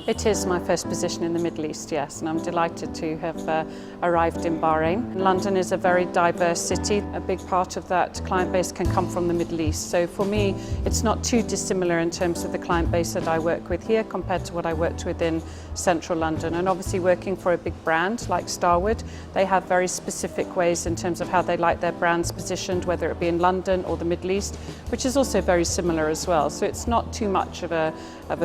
It is my first position in the Middle East, yes, and I'm delighted to have arrived in Bahrain. London is a very diverse city. A big part of that client base can come from the Middle East. So for me, it's not too dissimilar in terms of the client base that I work with here compared to what I worked with in central London. And obviously working for a big brand like Starwood, they have very specific ways in terms of how they like their brands positioned, whether it be in London or the Middle East, which is also very similar as well. So it's not too much of a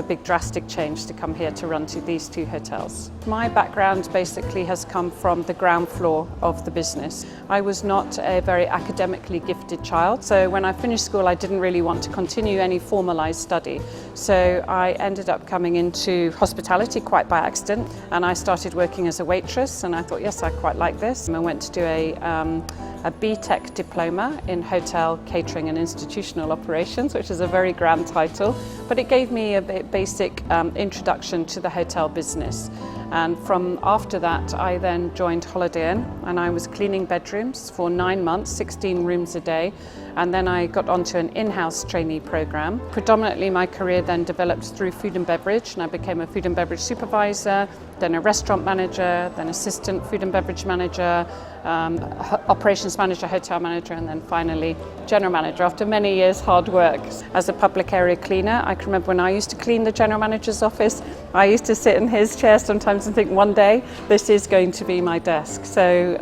big drastic change to come here to run to these two hotels. My background basically has come from the ground floor of the business. I was not a very academically gifted child, so when I finished school I didn't really want to continue any formalized study. So I ended up coming into hospitality quite by accident, and I started working as a waitress, and I thought, yes, I quite like this. And I went to do a BTEC diploma in hotel catering and institutional operations, which is a very grand title, but it gave me a basic introduction to the hotel business. And from after that, I then joined Holiday Inn, and I was cleaning bedrooms for 9 months, 16 rooms a day. And then I got onto an in-house trainee program. Predominantly my career then developed through food and beverage, and I became a food and beverage supervisor, then a restaurant manager, then assistant food and beverage manager, operations manager, hotel manager, and then finally general manager after many years hard work. As a public area cleaner, I can remember when I used to clean the general manager's office, I used to sit in his chair sometimes and think, one day this is going to be my desk. So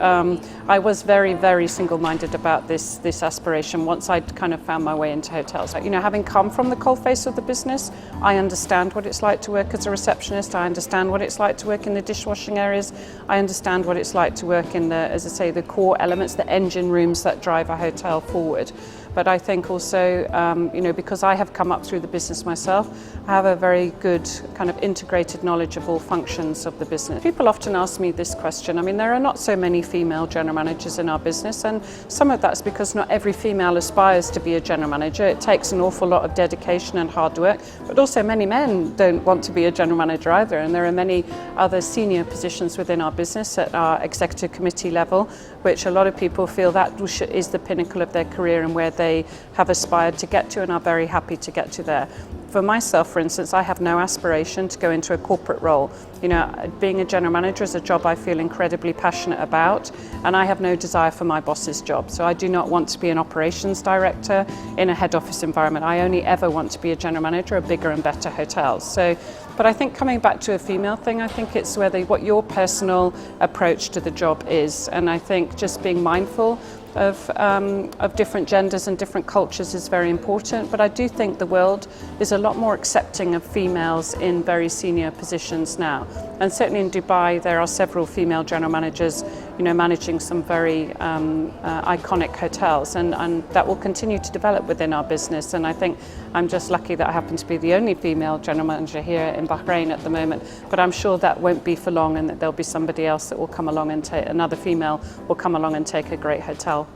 I was very, very single-minded about this aspiration once I'd kind of found my way into hotels. You know, having come from the coalface of the business, I understand what it's like to work as a receptionist, I understand what it's like to work in the dishwashing areas, I understand what it's like to work in the, as I say, the core elements, the engine rooms that drive a hotel forward. But I think also, you know, because I have come up through the business myself, I have a very good kind of integrated knowledge of all functions of the business. People often ask me this question. I mean, there are not so many female general managers in our business, and some of that's because not every female aspires to be a general manager. It takes an awful lot of dedication and hard work, but also many men don't want to be a general manager either, and there are many other senior positions within our business at our executive committee level, which a lot of people feel that is the pinnacle of their career and where they have aspired to get to and are very happy to get to there. For myself, for instance, I have no aspiration to go into a corporate role. You know, being a general manager is a job I feel incredibly passionate about, and I have no desire for my boss's job. So I do not want to be an operations director in a head office environment. I only ever want to be a general manager of bigger and better hotels. So, but I think coming back to a female thing, I think it's what your personal approach to the job is. And I think just being mindful of different genders and different cultures is very important, but I do think the world is a lot more accepting of females in very senior positions now. And certainly in Dubai there are several female general managers, you know, managing some very iconic hotels, and that will continue to develop within our business. And I think I'm just lucky that I happen to be the only female general manager here in Bahrain at the moment, but I'm sure that won't be for long, and that there'll be somebody else that will come along and another female will come along and take a great hotel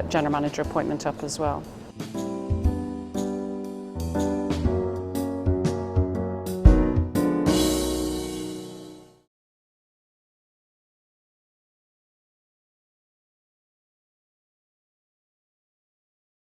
general manager appointment up as well.